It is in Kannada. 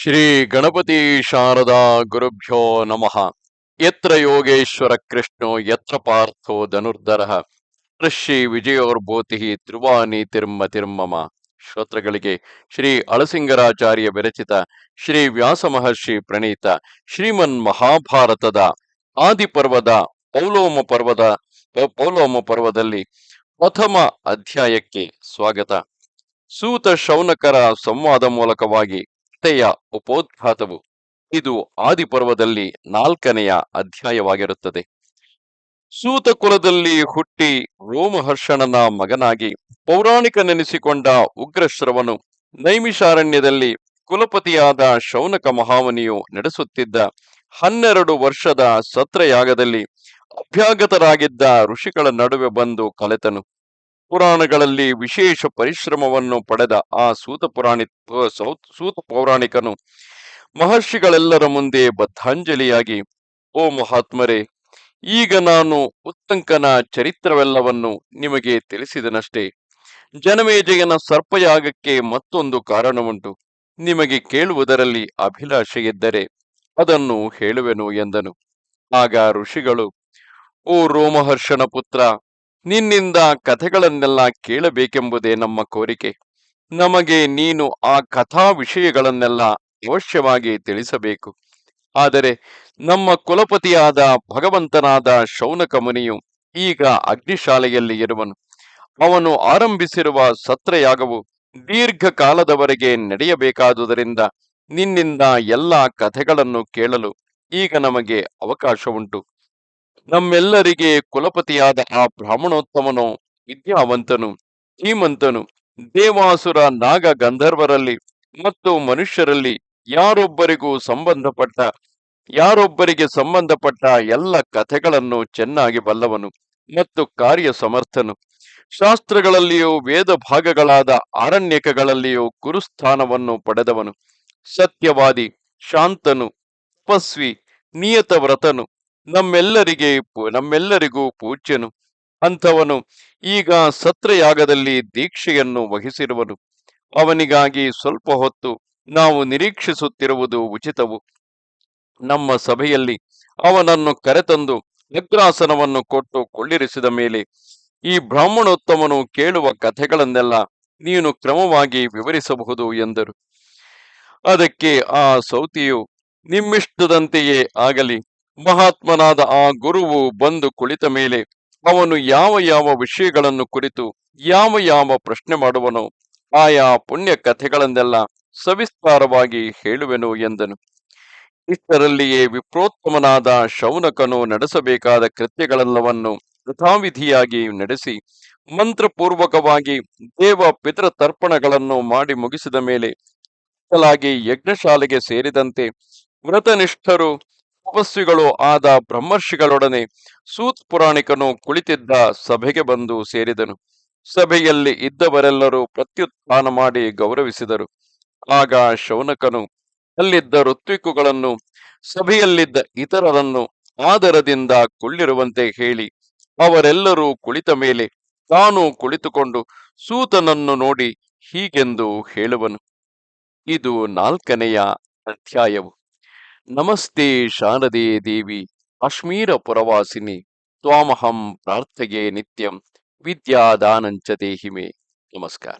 ಶ್ರೀ ಗಣಪತಿ ಶಾರದಾ ಗುರುಭ್ಯೋ ನಮಃ. ಯತ್ರ ಯೋಗೇಶ್ವರ ಕೃಷ್ಣೋ ಯತ್ರ ಪಾರ್ಥೋ ಧನುರ್ಧರಃ ಶ್ರೀ ವಿಜಯೋರ್ಭೂತಿ ಧ್ರುವಾನಿ ತಿರ್ಮ ತಿರ್ಮಮ. ಶ್ರೋತ್ರಗಳಿಗೆ ಶ್ರೀ ಅಳಸಿಂಗರಾಚಾರ್ಯ ವಿರಚಿತ ಶ್ರೀ ವ್ಯಾಸ ಮಹರ್ಷಿ ಪ್ರಣೀತ ಶ್ರೀಮನ್ ಮಹಾಭಾರತದ ಆದಿಪರ್ವದ ಪೌಲೋಮ ಪರ್ವದಲ್ಲಿ ಪ್ರಥಮ ಅಧ್ಯಾಯಕ್ಕೆ ಸ್ವಾಗತ. ಸೂತ ಶೌನಕರ ಸಂವಾದ ಮೂಲಕವಾಗಿ ಕಥೆಯ ಉಪೋದ್ಘಾತವು ಇದು ಆದಿಪರ್ವದಲ್ಲಿ 4ನೆಯ ಅಧ್ಯಾಯವಾಗಿರುತ್ತದೆ. ಸೂತ ಕುಲದಲ್ಲಿ ಹುಟ್ಟಿ ರೋಮಹರ್ಷಣನ ಮಗನಾಗಿ ಪೌರಾಣಿಕನೆನಿಸಿಕೊಂಡ ಉಗ್ರಶ್ರವನು ನೈಮಿಷಾರಣ್ಯದಲ್ಲಿ ಕುಲಪತಿಯಾದ ಶೌನಕ ಮಹಾಮುನಿಯು ನಡೆಸುತ್ತಿದ್ದ 12 ವರ್ಷದ ಸತ್ರಯಾಗದಲ್ಲಿ ಅಭ್ಯಾಗತರಾಗಿದ್ದ ಋಷಿಗಳ ನಡುವೆ ಬಂದು ಕಲೆತನು. ಪುರಾಣಗಳಲ್ಲಿ ವಿಶೇಷ ಪರಿಶ್ರಮವನ್ನು ಪಡೆದ ಆ ಸೂತ ಪೌರಾಣಿಕನು ಮಹರ್ಷಿಗಳೆಲ್ಲರ ಮುಂದೆ ಬದ್ಧಾಂಜಲಿಯಾಗಿ, ಓ ಮಹಾತ್ಮರೇ, ಈಗ ನಾನು ಉತ್ತಂಕನ ಚರಿತ್ರವೆಲ್ಲವನ್ನು ನಿಮಗೆ ತಿಳಿಸಿದನಷ್ಟೇ. ಜನಮೇಜಯನ ಸರ್ಪಯಾಗಕ್ಕೆ ಮತ್ತೊಂದು ಕಾರಣವುಂಟು. ನಿಮಗೆ ಕೇಳುವುದರಲ್ಲಿ ಅಭಿಲಾಷೆಯಿದ್ದರೆ ಅದನ್ನು ಹೇಳುವೆನು ಎಂದನು. ಆಗ ಋಷಿಗಳು, ಓ ರೋಮಹರ್ಷನ ಪುತ್ರ, ನಿನ್ನಿಂದ ಕಥೆಗಳನ್ನೆಲ್ಲ ಕೇಳಬೇಕೆಂಬುದೇ ನಮ್ಮ ಕೋರಿಕೆ. ನಮಗೆ ನೀನು ಆ ಕಥಾ ವಿಷಯಗಳನ್ನೆಲ್ಲ ಅವಶ್ಯವಾಗಿ ತಿಳಿಸಬೇಕು. ಆದರೆ ನಮ್ಮ ಕುಲಪತಿಯಾದ ಭಗವಂತನಾದ ಶೌನಕ ಮುನಿಯು ಈಗ ಅಗ್ನಿಶಾಲೆಯಲ್ಲಿ ಇರುವನು. ಅವನು ಆರಂಭಿಸಿರುವ ಸತ್ರಯಾಗವು ದೀರ್ಘಕಾಲದವರೆಗೆ ನಡೆಯಬೇಕಾದುದರಿಂದ ನಿನ್ನಿಂದ ಎಲ್ಲ ಕಥೆಗಳನ್ನು ಕೇಳಲು ಈಗ ನಮಗೆ ಅವಕಾಶ ಉಂಟು. ನಮ್ಮೆಲ್ಲರಿಗೆ ಕುಲಪತಿಯಾದ ಆ ಬ್ರಾಹ್ಮಣೋತ್ತಮನು ವಿದ್ಯಾವಂತನು, ಧೀಮಂತನು, ದೇವಾಸುರ ನಾಗ ಗಂಧರ್ವರಲ್ಲಿ ಮತ್ತು ಮನುಷ್ಯರಲ್ಲಿ ಯಾರೊಬ್ಬರಿಗೆ ಸಂಬಂಧಪಟ್ಟ ಎಲ್ಲ ಕಥೆಗಳನ್ನು ಚೆನ್ನಾಗಿ ಬಲ್ಲವನು ಮತ್ತು ಕಾರ್ಯ ಸಮರ್ಥನು. ಶಾಸ್ತ್ರಗಳಲ್ಲಿಯೂ ವೇದ ಭಾಗಗಳಾದ ಆರಣ್ಯಕಗಳಲ್ಲಿಯೂ ಗುರುಸ್ಥಾನವನ್ನು ಪಡೆದವನು. ಸತ್ಯವಾದಿ, ಶಾಂತನು, ತಪಸ್ವಿ, ನಿಯತ ವ್ರತನು, ನಮ್ಮೆಲ್ಲರಿಗೂ ಪೂಜ್ಯನು. ಅಂಥವನು ಈಗ ಸತ್ರಯಾಗದಲ್ಲಿ ದೀಕ್ಷೆಯನ್ನು ವಹಿಸಿರುವನು. ಅವನಿಗಾಗಿ ಸ್ವಲ್ಪ ಹೊತ್ತು ನಾವು ನಿರೀಕ್ಷಿಸುತ್ತಿರುವುದು ಉಚಿತವು. ನಮ್ಮ ಸಭೆಯಲ್ಲಿ ಅವನನ್ನು ಕರೆತಂದು ಅಗ್ರಾಸನವನ್ನು ಕೊಟ್ಟು ಕೊಳ್ಳಿರಿಸಿದ ಮೇಲೆ ಈ ಬ್ರಾಹ್ಮಣೋತ್ತಮನು ಕೇಳುವ ಕಥೆಗಳನ್ನೆಲ್ಲ ನೀನು ಕ್ರಮವಾಗಿ ವಿವರಿಸಬಹುದು ಎಂದರು. ಅದಕ್ಕೆ ಆ ಸೌತಿಯು, ನಿಮ್ಮಿಷ್ಟದಂತೆಯೇ ಆಗಲಿ. ಮಹಾತ್ಮನಾದ ಆ ಗುರುವು ಬಂದು ಕುಳಿತ ಮೇಲೆ ಅವನು ಯಾವ ಯಾವ ವಿಷಯಗಳನ್ನು ಕುರಿತು ಯಾವ ಪ್ರಶ್ನೆ ಮಾಡುವನೋ ಆಯಾ ಪುಣ್ಯ ಕಥೆಗಳನ್ನೆಲ್ಲ ಸವಿಸ್ತಾರವಾಗಿ ಹೇಳುವೆನು ಎಂದನು. ಇಷ್ಟರಲ್ಲಿಯೇ ವಿಪ್ರೋತ್ತಮನಾದ ಶೌನಕನು ನಡೆಸಬೇಕಾದ ಕೃತ್ಯಗಳೆಲ್ಲವನ್ನು ಯಥಾವಿಧಿಯಾಗಿ ನಡೆಸಿ ಮಂತ್ರಪೂರ್ವಕವಾಗಿ ದೇವ ಪಿತೃ ತರ್ಪಣಗಳನ್ನು ಮಾಡಿ ಮುಗಿಸಿದ ಮೇಲೆ ಯಜ್ಞಶಾಲೆಗೆ ಸೇರಿದಂತೆ ವ್ರತನಿಷ್ಠರು ತಪಸ್ವಿಗಳು ಆದ ಬ್ರಹ್ಮರ್ಷಿಗಳೊಡನೆ ಸೂತ ಪುರಾಣಿಕನು ಕುಳಿತಿದ್ದ ಸಭೆಗೆ ಬಂದು ಸೇರಿದನು. ಸಭೆಯಲ್ಲಿ ಇದ್ದವರೆಲ್ಲರೂ ಪ್ರತ್ಯುತ್ಥಾನ ಮಾಡಿ ಗೌರವಿಸಿದರು. ಆಗ ಶೌನಕನು ಅಲ್ಲಿದ್ದ ಋತ್ವಿಕುಗಳನ್ನು, ಸಭೆಯಲ್ಲಿದ್ದ ಇತರರನ್ನು ಆದರದಿಂದ ಕುಳ್ಳಿರುವಂತೆ ಹೇಳಿ ಅವರೆಲ್ಲರೂ ಕುಳಿತ ಮೇಲೆ ತಾನು ಕುಳಿತುಕೊಂಡು ಸೂತನನ್ನು ನೋಡಿ ಹೀಗೆಂದು ಹೇಳುವನು. ಇದು 4ನೆಯ ಅಧ್ಯಾಯವು. ನಮಸ್ತೆ ಶಾರದೆ ದೇವಿ ಕಾಶ್ಮೀರ ಪುರವಾಸಿನಿ ತ್ವಾಮಹಂ ಪ್ರಾರ್ಥಯೇ ನಿತ್ಯಂ ವಿದ್ಯಾದಾನಂಚ ದೇಹಿಮೆ. ನಮಸ್ಕಾರ.